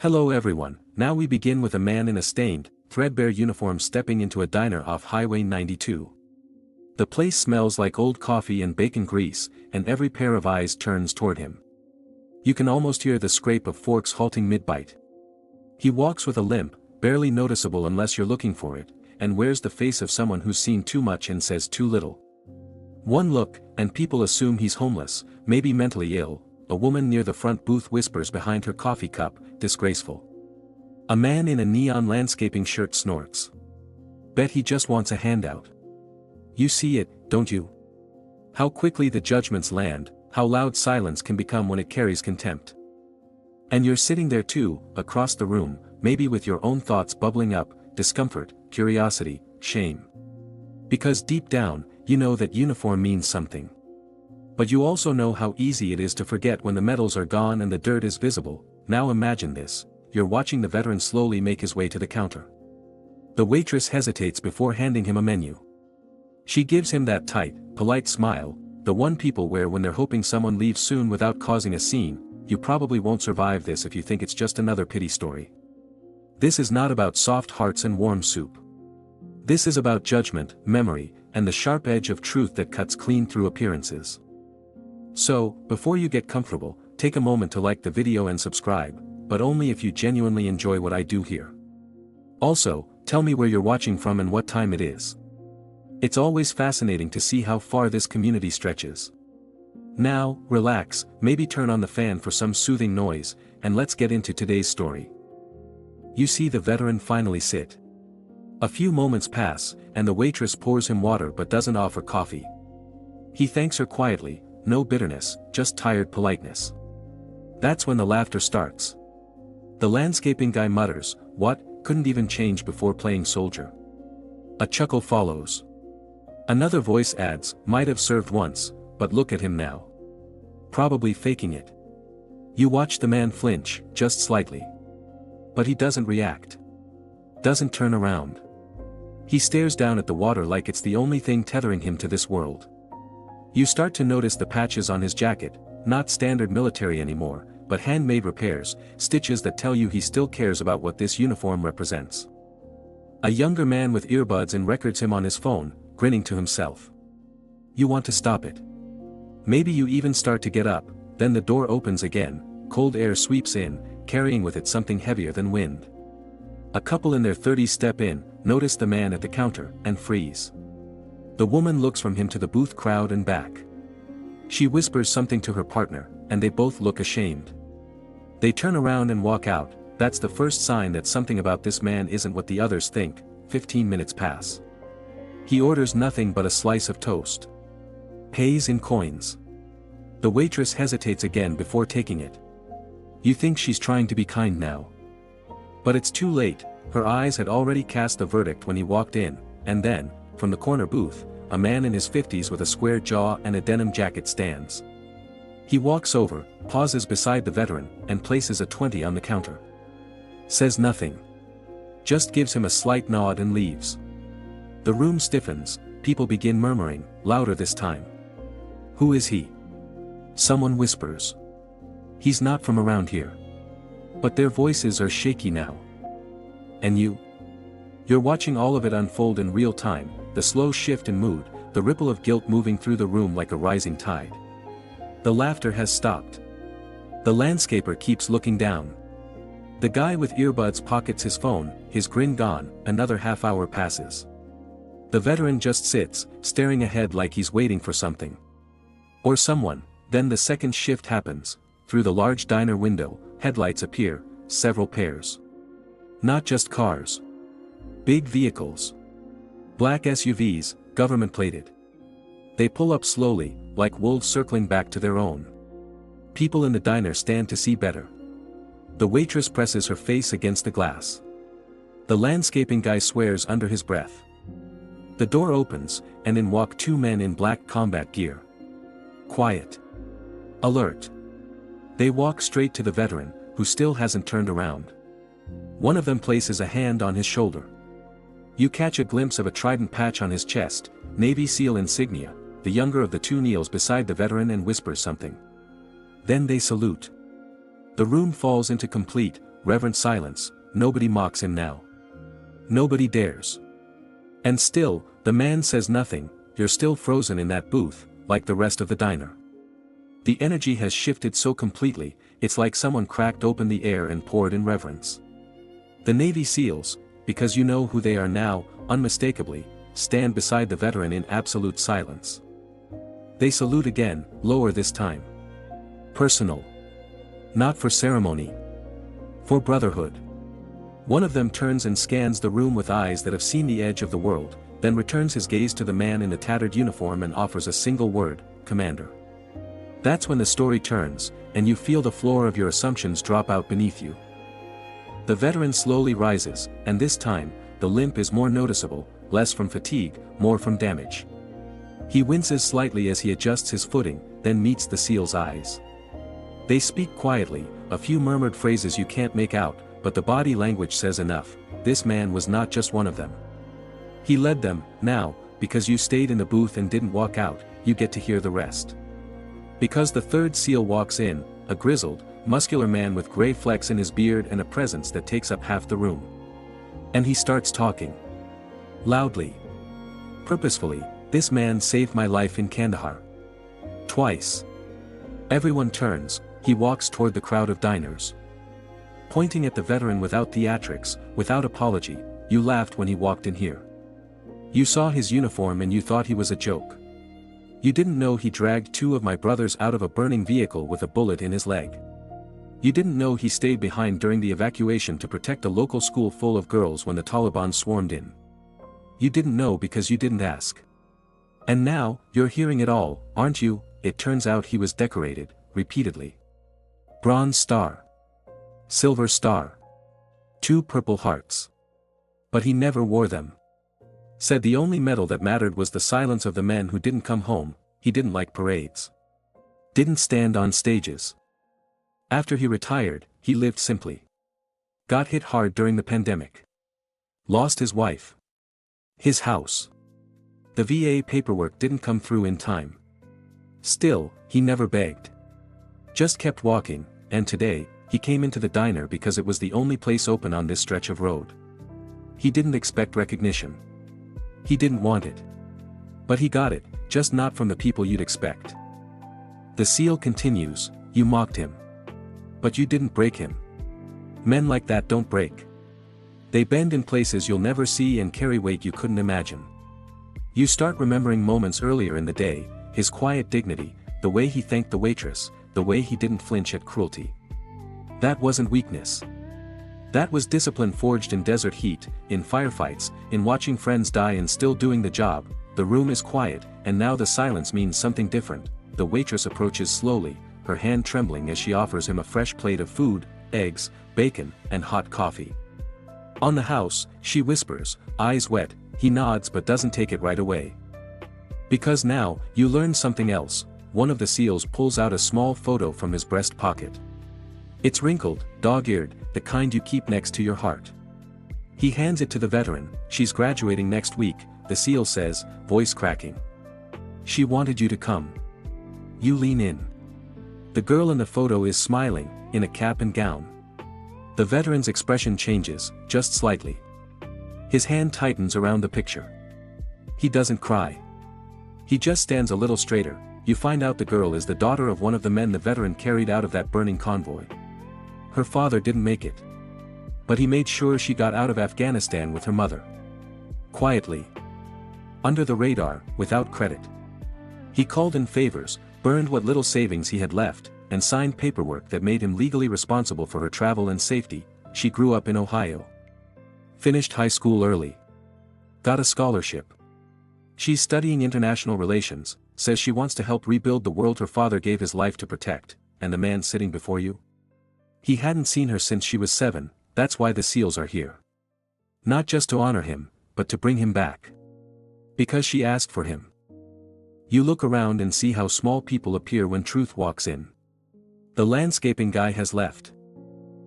Hello everyone, now we begin with a man in a stained, threadbare uniform stepping into a diner off Highway 92. The place smells like old coffee and bacon grease, and every pair of eyes turns toward him. You can almost hear the scrape of forks halting mid-bite. He walks with a limp, barely noticeable unless you're looking for it, and wears the face of someone who's seen too much and says too little. One look, and people assume he's homeless, maybe mentally ill. A woman near the front booth whispers behind her coffee cup, disgraceful. A man in a neon landscaping shirt snorts. Bet he just wants a handout. You see it, don't you? How quickly the judgments land, how loud silence can become when it carries contempt. And you're sitting there too, across the room, maybe with your own thoughts bubbling up, discomfort, curiosity, shame. Because deep down, you know that uniform means something. But you also know how easy it is to forget when the medals are gone and the dirt is visible. Now imagine this, you're watching the veteran slowly make his way to the counter. The waitress hesitates before handing him a menu. She gives him that tight, polite smile, the one people wear when they're hoping someone leaves soon without causing a scene. You probably won't survive this if you think it's just another pity story. This is not about soft hearts and warm soup. This is about judgment, memory, and the sharp edge of truth that cuts clean through appearances. So, before you get comfortable, take a moment to like the video and subscribe, but only if you genuinely enjoy what I do here. Also, tell me where you're watching from and what time it is. It's always fascinating to see how far this community stretches. Now, relax, maybe turn on the fan for some soothing noise, and let's get into today's story. You see the veteran finally sit. A few moments pass, and the waitress pours him water but doesn't offer coffee. He thanks her quietly. No bitterness, just tired politeness. That's when the laughter starts. The landscaping guy mutters, "What, couldn't even change before playing soldier?" A chuckle follows. Another voice adds, "Might have served once, but look at him now. Probably faking it." You watch the man flinch, just slightly. But he doesn't react. Doesn't turn around. He stares down at the water like it's the only thing tethering him to this world. You start to notice the patches on his jacket, not standard military anymore, but handmade repairs, stitches that tell you he still cares about what this uniform represents. A younger man with earbuds in records him on his phone, grinning to himself. You want to stop it. Maybe you even start to get up, then the door opens again, cold air sweeps in, carrying with it something heavier than wind. A couple in their 30s step in, notice the man at the counter, and freeze. The woman looks from him to the booth crowd and back. She whispers something to her partner, and they both look ashamed. They turn around and walk out. That's the first sign that something about this man isn't what the others think. 15 minutes pass. He orders nothing but a slice of toast. Pays in coins. The waitress hesitates again before taking it. You think she's trying to be kind now. But it's too late, her eyes had already cast the verdict when he walked in, and then, from the corner booth, a man in his 50s with a square jaw and a denim jacket stands. He walks over, pauses beside the veteran, and places a 20 on the counter. Says nothing. Just gives him a slight nod and leaves. The room stiffens, people begin murmuring, louder this time. Who is he? Someone whispers. He's not from around here. But their voices are shaky now. And you? You're watching all of it unfold in real time, the slow shift in mood, the ripple of guilt moving through the room like a rising tide. The laughter has stopped. The landscaper keeps looking down. The guy with earbuds pockets his phone, his grin gone. Another half hour passes. The veteran just sits, staring ahead like he's waiting for something. Or someone. Then the second shift happens. Through the large diner window, headlights appear, several pairs. Not just cars. Big vehicles. Black SUVs, government-plated. They pull up slowly, like wolves circling back to their own. People in the diner stand to see better. The waitress presses her face against the glass. The landscaping guy swears under his breath. The door opens, and in walk two men in black combat gear. Quiet. Alert. They walk straight to the veteran, who still hasn't turned around. One of them places a hand on his shoulder. You catch a glimpse of a trident patch on his chest, Navy SEAL insignia. The younger of the two kneels beside the veteran and whispers something. Then they salute. The room falls into complete, reverent silence. Nobody mocks him now. Nobody dares. And still, the man says nothing. You're still frozen in that booth, like the rest of the diner. The energy has shifted so completely, it's like someone cracked open the air and poured in reverence. The Navy SEALs, because you know who they are now, unmistakably, stand beside the veteran in absolute silence. They salute again, lower this time. Personal. Not for ceremony. For brotherhood. One of them turns and scans the room with eyes that have seen the edge of the world, then returns his gaze to the man in the tattered uniform and offers a single word, Commander. That's when the story turns, and you feel the floor of your assumptions drop out beneath you. The veteran slowly rises, and this time, the limp is more noticeable, less from fatigue, more from damage. He winces slightly as he adjusts his footing, then meets the SEAL's eyes. They speak quietly, a few murmured phrases you can't make out, but the body language says enough. This man was not just one of them. He led them. Now, because you stayed in the booth and didn't walk out, you get to hear the rest. Because the third SEAL walks in, a grizzled, muscular man with gray flecks in his beard and a presence that takes up half the room. And he starts talking. Loudly. Purposefully. This man saved my life in Kandahar. Twice. Everyone turns. He walks toward the crowd of diners. Pointing at the veteran without theatrics, without apology. You laughed when he walked in here. You saw his uniform and you thought he was a joke. You didn't know he dragged 2 of my brothers out of a burning vehicle with a bullet in his leg. You didn't know he stayed behind during the evacuation to protect a local school full of girls when the Taliban swarmed in. You didn't know because you didn't ask. And now, you're hearing it all, aren't you? It turns out he was decorated, repeatedly. Bronze Star. Silver Star. 2 Purple Hearts. But he never wore them. Said the only medal that mattered was the silence of the men who didn't come home. He didn't like parades. Didn't stand on stages. After he retired, he lived simply. Got hit hard during the pandemic. Lost his wife. His house. The VA paperwork didn't come through in time. Still, he never begged. Just kept walking, and today, he came into the diner because it was the only place open on this stretch of road. He didn't expect recognition. He didn't want it. But he got it, just not from the people you'd expect. The SEAL continues, you mocked him. But you didn't break him. Men like that don't break. They bend in places you'll never see and carry weight you couldn't imagine. You start remembering moments earlier in the day, his quiet dignity, the way he thanked the waitress, the way he didn't flinch at cruelty. That wasn't weakness. That was discipline forged in desert heat, in firefights, in watching friends die and still doing the job. The room is quiet, and now the silence means something different. The waitress approaches slowly, her hand trembling as she offers him a fresh plate of food, eggs, bacon, and hot coffee. On the house, she whispers, eyes wet. He nods but doesn't take it right away. Because now, you learn something else. One of the SEALs pulls out a small photo from his breast pocket. It's wrinkled, dog-eared, the kind you keep next to your heart. He hands it to the veteran. She's graduating next week, the SEAL says, voice cracking. She wanted you to come. You lean in. The girl in the photo is smiling, in a cap and gown. The veteran's expression changes, just slightly. His hand tightens around the picture. He doesn't cry. He just stands a little straighter. You find out the girl is the daughter of one of the men the veteran carried out of that burning convoy. Her father didn't make it. But he made sure she got out of Afghanistan with her mother. Quietly. Under the radar, without credit. He called in favors, burned what little savings he had left, and signed paperwork that made him legally responsible for her travel and safety. She grew up in Ohio. Finished high school early. Got a scholarship. She's studying international relations, says she wants to help rebuild the world her father gave his life to protect. And the man sitting before you? He hadn't seen her since she was 7, that's why the SEALs are here. Not just to honor him, but to bring him back. Because she asked for him. You look around and see how small people appear when truth walks in. The landscaping guy has left.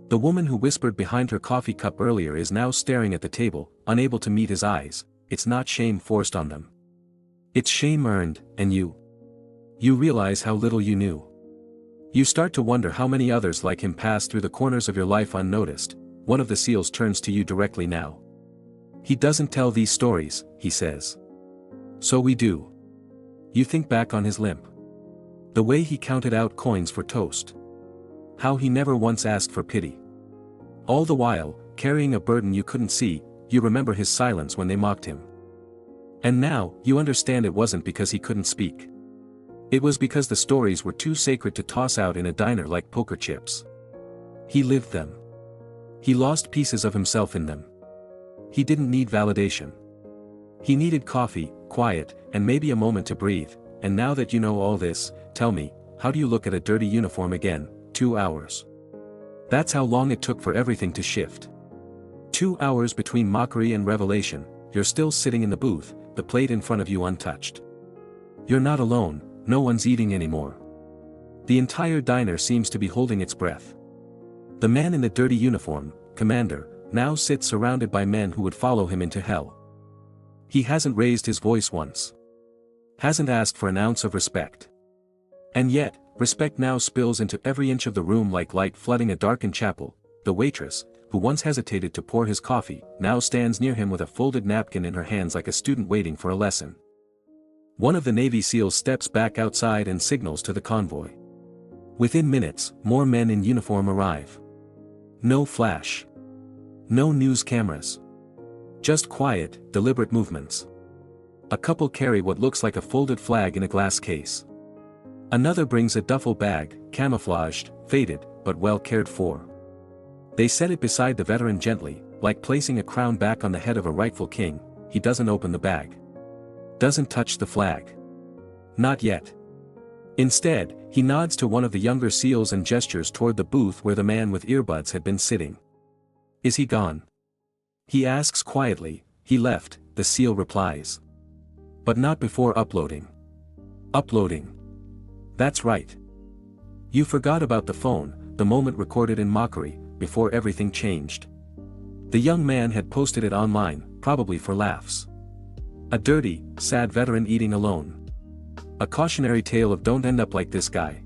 The woman who whispered behind her coffee cup earlier is now staring at the table, unable to meet his eyes. It's not shame forced on them. It's shame earned, and you realize how little you knew. You start to wonder how many others like him pass through the corners of your life unnoticed. One of the seals turns to you directly now. He doesn't tell these stories, he says. So we do. You think back on his limp. The way he counted out coins for toast. How he never once asked for pity. All the while, carrying a burden you couldn't see, you remember his silence when they mocked him. And now, you understand it wasn't because he couldn't speak. It was because the stories were too sacred to toss out in a diner like poker chips. He lived them. He lost pieces of himself in them. He didn't need validation. He needed coffee, quiet, and maybe a moment to breathe. And now that you know all this, tell me, how do you look at a dirty uniform again? 2 hours. That's how long it took for everything to shift. 2 hours between mockery and revelation. You're still sitting in the booth, the plate in front of you untouched. You're not alone, no one's eating anymore. The entire diner seems to be holding its breath. The man in the dirty uniform, Commander, now sits surrounded by men who would follow him into hell. He hasn't raised his voice once. Hasn't asked for an ounce of respect. And yet, respect now spills into every inch of the room like light flooding a darkened chapel. The waitress, who once hesitated to pour his coffee, now stands near him with a folded napkin in her hands like a student waiting for a lesson. One of the Navy SEALs steps back outside and signals to the convoy. Within minutes, more men in uniform arrive. No flash. No news cameras. Just quiet, deliberate movements. A couple carry what looks like a folded flag in a glass case. Another brings a duffel bag, camouflaged, faded, but well cared for. They set it beside the veteran gently, like placing a crown back on the head of a rightful king. He doesn't open the bag. Doesn't touch the flag. Not yet. Instead, he nods to one of the younger SEALs and gestures toward the booth where the man with earbuds had been sitting. Is he gone? He asks quietly. He left, the SEAL replies. But not before uploading. Uploading. That's right. You forgot about the phone, the moment recorded in mockery, before everything changed. The young man had posted it online, probably for laughs. A dirty, sad veteran eating alone. A cautionary tale of don't end up like this guy.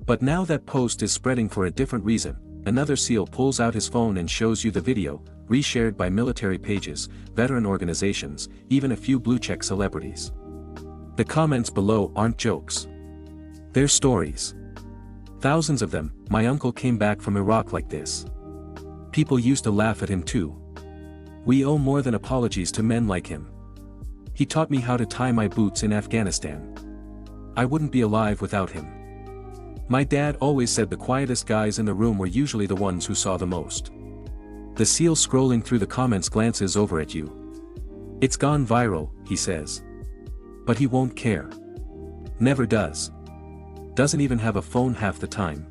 But now that post is spreading for a different reason. Another SEAL pulls out his phone and shows you the video, reshared by military pages, veteran organizations, even a few blue-check celebrities. The comments below aren't jokes. They're stories. Thousands of them. My uncle came back from Iraq like this. People used to laugh at him too. We owe more than apologies to men like him. He taught me how to tie my boots in Afghanistan. I wouldn't be alive without him. My dad always said the quietest guys in the room were usually the ones who saw the most. The SEAL scrolling through the comments glances over at you. It's gone viral, he says. But he won't care. Never does. Doesn't even have a phone half the time.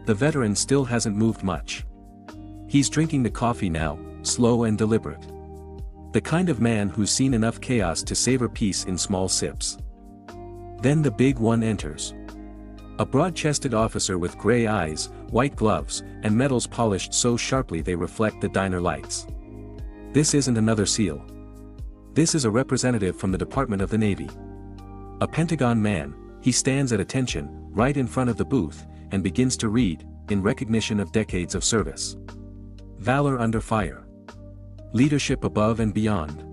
The veteran still hasn't moved much. He's drinking the coffee now, slow and deliberate. The kind of man who's seen enough chaos to savor peace in small sips. Then the big one enters. A broad-chested officer with gray eyes, white gloves, and medals polished so sharply they reflect the diner lights. This isn't another SEAL. This is a representative from the Department of the Navy. A Pentagon man, he stands at attention, right in front of the booth, and begins to read, in recognition of decades of service. Valor under fire. Leadership above and beyond.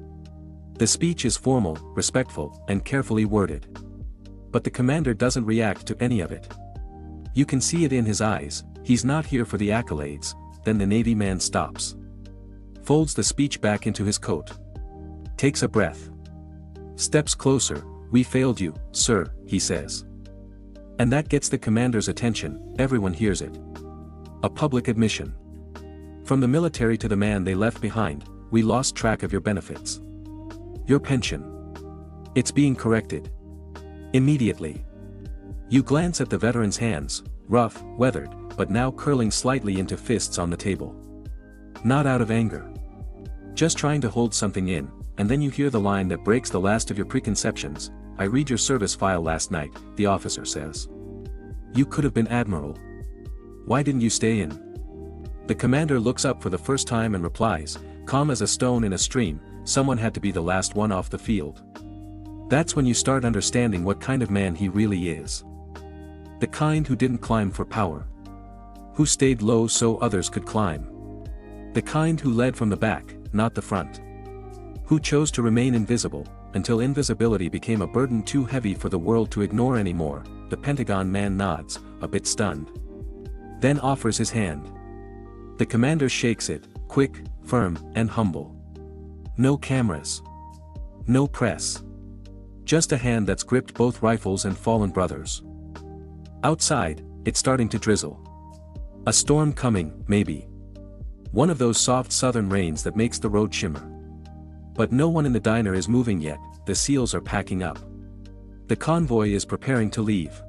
The speech is formal, respectful, and carefully worded. But the commander doesn't react to any of it. You can see it in his eyes. He's not here for the accolades. Then the Navy man stops. Folds the speech back into his coat. Takes a breath. Steps closer. We failed you, sir, he says. And that gets the commander's attention. Everyone hears it. A public admission. From the military to the man they left behind, we lost track of your benefits. Your pension. It's being corrected. Immediately. You glance at the veteran's hands, rough, weathered, but now curling slightly into fists on the table. Not out of anger. Just trying to hold something in, and then you hear the line that breaks the last of your preconceptions. I read your service file last night, the officer says. You could have been admiral. Why didn't you stay in? The commander looks up for the first time and replies, calm as a stone in a stream, someone had to be the last one off the field. That's when you start understanding what kind of man he really is. The kind who didn't climb for power. Who stayed low so others could climb. The kind who led from the back, not the front. Who chose to remain invisible, until invisibility became a burden too heavy for the world to ignore anymore. The Pentagon man nods, a bit stunned. Then offers his hand. The commander shakes it, quick, firm, and humble. No cameras. No press. Just a hand that's gripped both rifles and fallen brothers. Outside, it's starting to drizzle. A storm coming, maybe. One of those soft southern rains that makes the road shimmer. But no one in the diner is moving yet, the SEALs are packing up. The convoy is preparing to leave.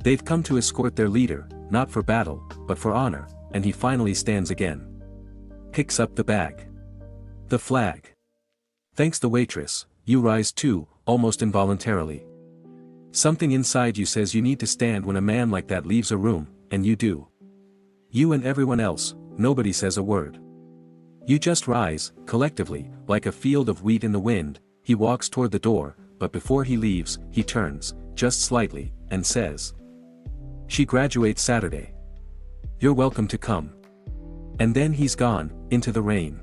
They've come to escort their leader, not for battle, but for honor, and he finally stands again. Picks up the bag. The flag. Thanks the waitress, you rise too, almost involuntarily. Something inside you says you need to stand when a man like that leaves a room, and you do. You and everyone else, nobody says a word. You just rise, collectively, like a field of wheat in the wind. He walks toward the door, but before he leaves, he turns, just slightly, and says, "She graduates Saturday. You're welcome to come." And then he's gone, into the rain.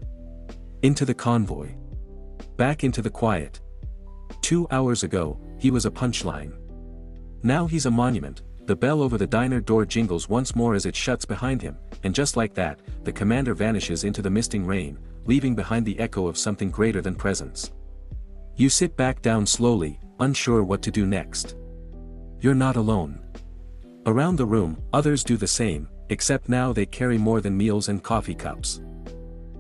Into the convoy. Back into the quiet. 2 hours ago, he was a punchline. Now he's a monument. The bell over the diner door jingles once more as it shuts behind him, and just like that, the commander vanishes into the misting rain, leaving behind the echo of something greater than presence. You sit back down slowly, unsure what to do next. You're not alone. Around the room, others do the same, except now they carry more than meals and coffee cups.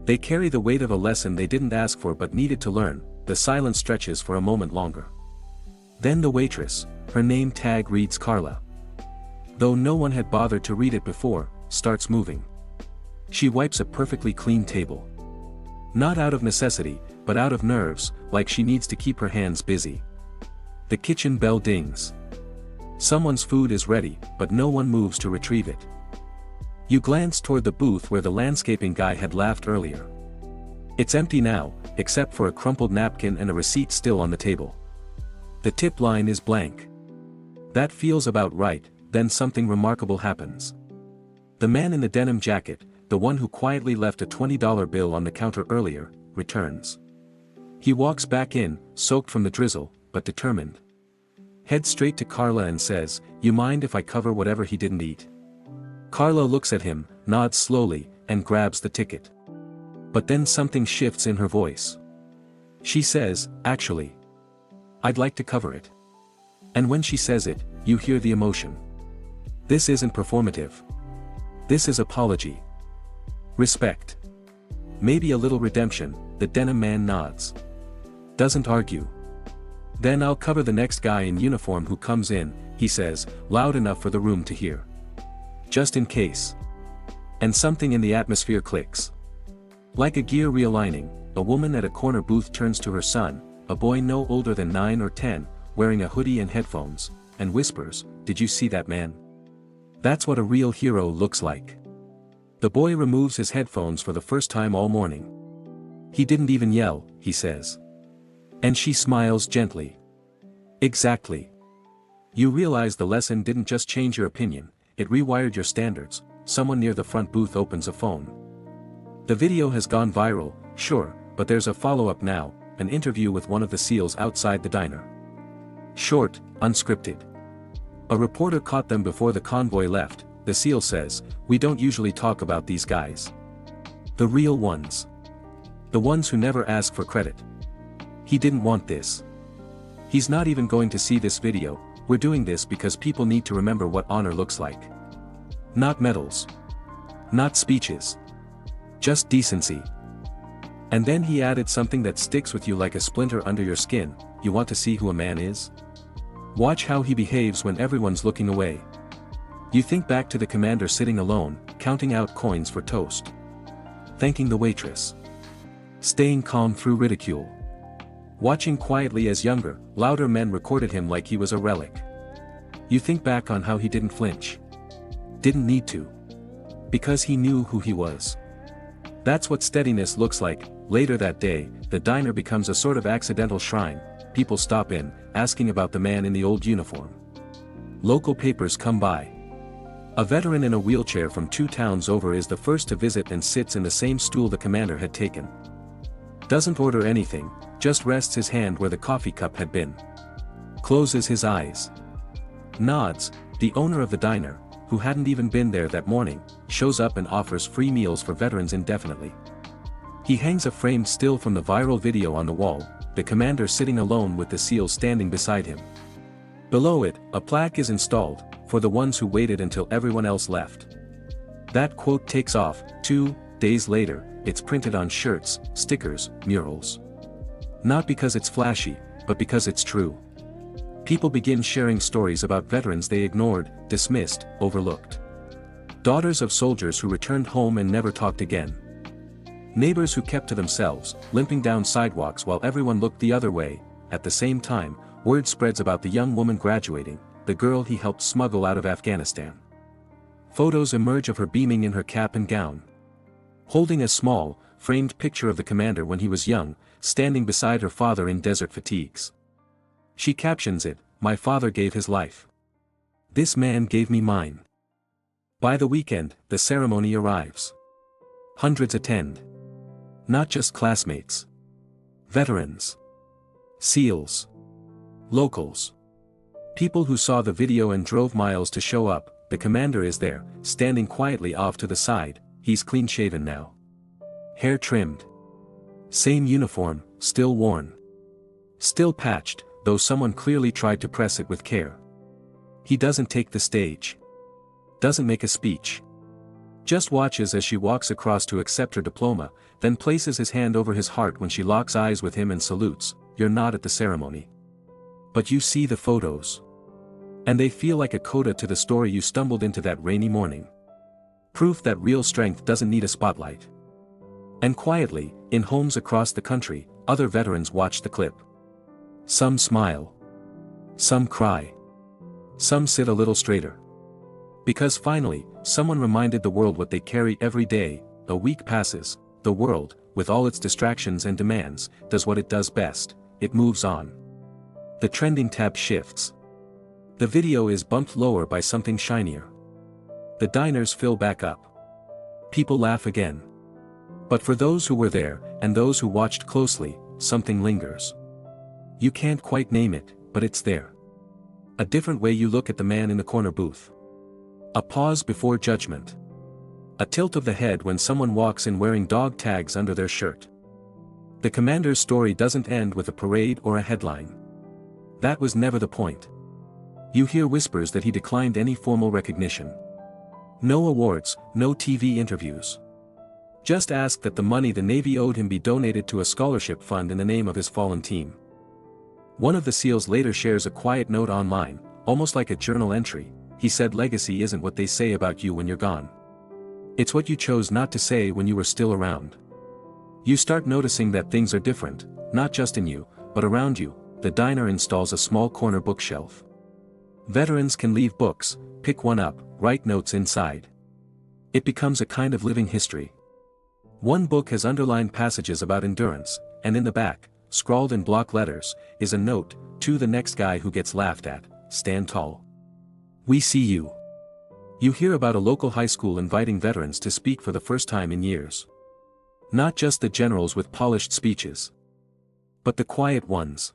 They carry the weight of a lesson they didn't ask for but needed to learn. The silence stretches for a moment longer. Then the waitress, her name tag reads Carla. Though no one had bothered to read it before, starts moving. She wipes a perfectly clean table. Not out of necessity, but out of nerves, like she needs to keep her hands busy. The kitchen bell dings. Someone's food is ready, but no one moves to retrieve it. You glance toward the booth where the landscaping guy had laughed earlier. It's empty now, except for a crumpled napkin and a receipt still on the table. The tip line is blank. That feels about right. Then something remarkable happens. The man in the denim jacket, the one who quietly left a $20 bill on the counter earlier, returns. He walks back in, soaked from the drizzle, but determined. Heads straight to Carla and says, "You mind if I cover whatever he didn't eat?" Carla looks at him, nods slowly, and grabs the ticket. But then something shifts in her voice. She says, "Actually, I'd like to cover it." And when she says it, you hear the emotion. This isn't performative. This is apology. Respect. Maybe a little redemption. The denim man nods. Doesn't argue. "Then I'll cover the next guy in uniform who comes in," he says, loud enough for the room to hear. Just in case. And something in the atmosphere clicks. Like a gear realigning, a woman at a corner booth turns to her son, a boy no older than 9 or 10, wearing a hoodie and headphones, and whispers, "Did you see that man? That's what a real hero looks like." The boy removes his headphones for the first time all morning. "He didn't even yell," he says. And she smiles gently. "Exactly. You realize the lesson didn't just change your opinion, it rewired your standards." Someone near the front booth opens a phone. The video has gone viral, sure, but there's a follow-up now, an interview with one of the SEALs outside the diner. Short, unscripted. A reporter caught them before the convoy left. The SEAL says, "We don't usually talk about these guys. The real ones. The ones who never ask for credit. He didn't want this. He's not even going to see this video. We're doing this because people need to remember what honor looks like. Not medals. Not speeches. Just decency." And then he added something that sticks with you like a splinter under your skin. "You want to see who a man is? Watch how he behaves when everyone's looking away." You think back to the commander sitting alone, counting out coins for toast. Thanking the waitress. Staying calm through ridicule. Watching quietly as younger, louder men recorded him like he was a relic. You think back on how he didn't flinch. Didn't need to. Because he knew who he was. That's what steadiness looks like. Later that day, the diner becomes a sort of accidental shrine. People stop in, asking about the man in the old uniform. Local papers come by. A veteran in a wheelchair from 2 towns over is the first to visit and sits in the same stool the commander had taken. Doesn't order anything, just rests his hand where the coffee cup had been. Closes his eyes. Nods. The owner of the diner, who hadn't even been there that morning, shows up and offers free meals for veterans indefinitely. He hangs a framed still from the viral video on the wall, the commander sitting alone with the SEALs standing beside him. Below it, a plaque is installed, for the ones who waited until everyone else left. That quote takes off. 2 days later, it's printed on shirts, stickers, murals. Not because it's flashy, but because it's true. People begin sharing stories about veterans they ignored, dismissed, overlooked. Daughters of soldiers who returned home and never talked again. Neighbors who kept to themselves, limping down sidewalks while everyone looked the other way. At the same time, word spreads about the young woman graduating, the girl he helped smuggle out of Afghanistan. Photos emerge of her beaming in her cap and gown. Holding a small, framed picture of the commander when he was young, standing beside her father in desert fatigues. She captions it, "My father gave his life. This man gave me mine." By the weekend, the ceremony arrives. Hundreds attend. Not just classmates. Veterans. SEALs. Locals. People who saw the video and drove miles to show up. The commander is there, standing quietly off to the side. He's clean-shaven now. Hair trimmed. Same uniform, still worn. Still patched, though someone clearly tried to press it with care. He doesn't take the stage. Doesn't make a speech. Just watches as she walks across to accept her diploma, then places his hand over his heart when she locks eyes with him and salutes. You're not at the ceremony. But you see the photos. And they feel like a coda to the story you stumbled into that rainy morning. Proof that real strength doesn't need a spotlight. And quietly, in homes across the country, other veterans watch the clip. Some smile. Some cry. Some sit a little straighter. Because finally, someone reminded the world what they carry every day. A week passes, the world, with all its distractions and demands, does what it does best, it moves on. The trending tab shifts. The video is bumped lower by something shinier. The diners fill back up. People laugh again. But for those who were there, and those who watched closely, something lingers. You can't quite name it, but it's there. A different way you look at the man in the corner booth. A pause before judgment. A tilt of the head when someone walks in wearing dog tags under their shirt. The commander's story doesn't end with a parade or a headline. That was never the point. You hear whispers that he declined any formal recognition. No awards, no TV interviews. Just ask that the money the Navy owed him be donated to a scholarship fund in the name of his fallen team. One of the SEALs later shares a quiet note online, almost like a journal entry. He said, "Legacy isn't what they say about you when you're gone. It's what you chose not to say when you were still around." You start noticing that things are different, not just in you, but around you. The diner installs a small corner bookshelf. Veterans can leave books, pick one up, write notes inside. It becomes a kind of living history. One book has underlined passages about endurance, and in the back, scrawled in block letters, is a note, "To the next guy who gets laughed at, stand tall. We see you." You hear about a local high school inviting veterans to speak for the first time in years. Not just the generals with polished speeches, but the quiet ones.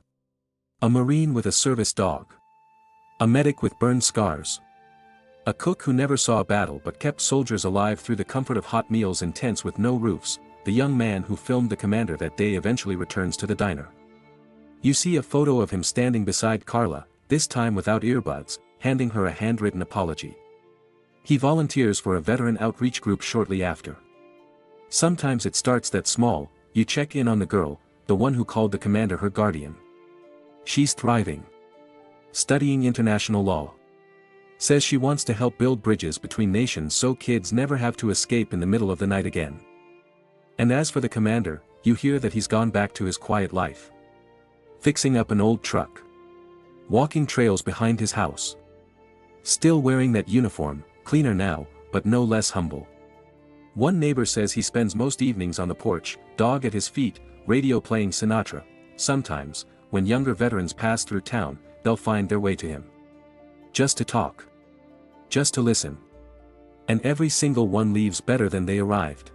A Marine with a service dog. A medic with burned scars. A cook who never saw a battle but kept soldiers alive through the comfort of hot meals in tents with no roofs. The young man who filmed the commander that day eventually returns to the diner. You see a photo of him standing beside Carla, this time without earbuds, handing her a handwritten apology. He volunteers for a veteran outreach group shortly after. Sometimes it starts that small. You check in on the girl, the one who called the commander her guardian. She's thriving. Studying international law. Says she wants to help build bridges between nations so kids never have to escape in the middle of the night again. And as for the commander, you hear that he's gone back to his quiet life. Fixing up an old truck. Walking trails behind his house. Still wearing that uniform, cleaner now, but no less humble. One neighbor says he spends most evenings on the porch, dog at his feet, radio playing Sinatra. Sometimes, when younger veterans pass through town, they'll find their way to him. just to talk. Just to listen. And every single one leaves better than they arrived.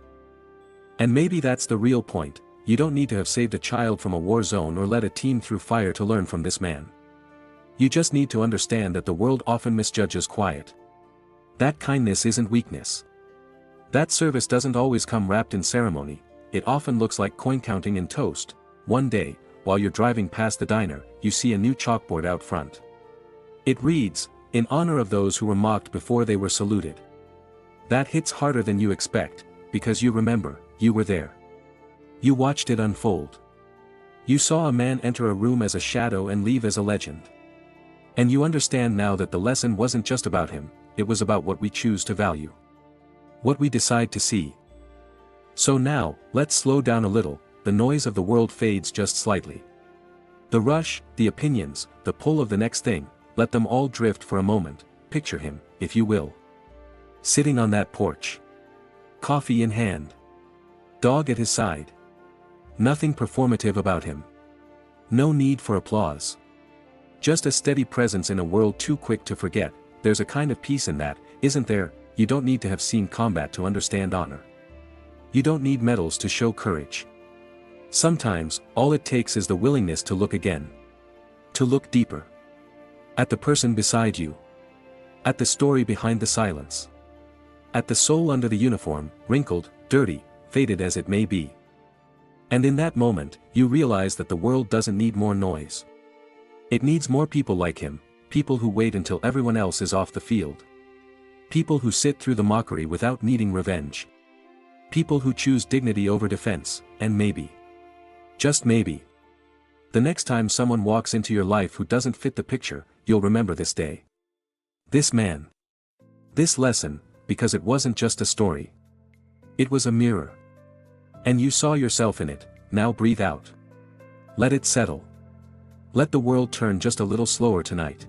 And maybe that's the real point, you don't need to have saved a child from a war zone or led a team through fire to learn from this man. You just need to understand that the world often misjudges quiet. That kindness isn't weakness. That service doesn't always come wrapped in ceremony, it often looks like coin counting and toast. One day, while you're driving past the diner, you see a new chalkboard out front. It reads, "In honor of those who were mocked before they were saluted." That hits harder than you expect, because you remember, you were there. You watched it unfold. You saw a man enter a room as a shadow and leave as a legend. And you understand now that the lesson wasn't just about him, it was about what we choose to value. What we decide to see. So now, let's slow down a little, the noise of the world fades just slightly. The rush, the opinions, the pull of the next thing, let them all drift for a moment. Picture him, if you will. Sitting on that porch. Coffee in hand. Dog at his side. Nothing performative about him. No need for applause. Just a steady presence in a world too quick to forget. There's a kind of peace in that, isn't there? You don't need to have seen combat to understand honor. You don't need medals to show courage. Sometimes, all it takes is the willingness to look again. To look deeper. At the person beside you. At the story behind the silence. At the soul under the uniform, wrinkled, dirty, faded as it may be. And in that moment, you realize that the world doesn't need more noise. It needs more people like him, people who wait until everyone else is off the field. People who sit through the mockery without needing revenge. People who choose dignity over defense, and maybe, just maybe, the next time someone walks into your life who doesn't fit the picture, you'll remember this day. This man. This lesson, because it wasn't just a story. It was a mirror. And you saw yourself in it. Now breathe out. Let it settle. Let the world turn just a little slower tonight.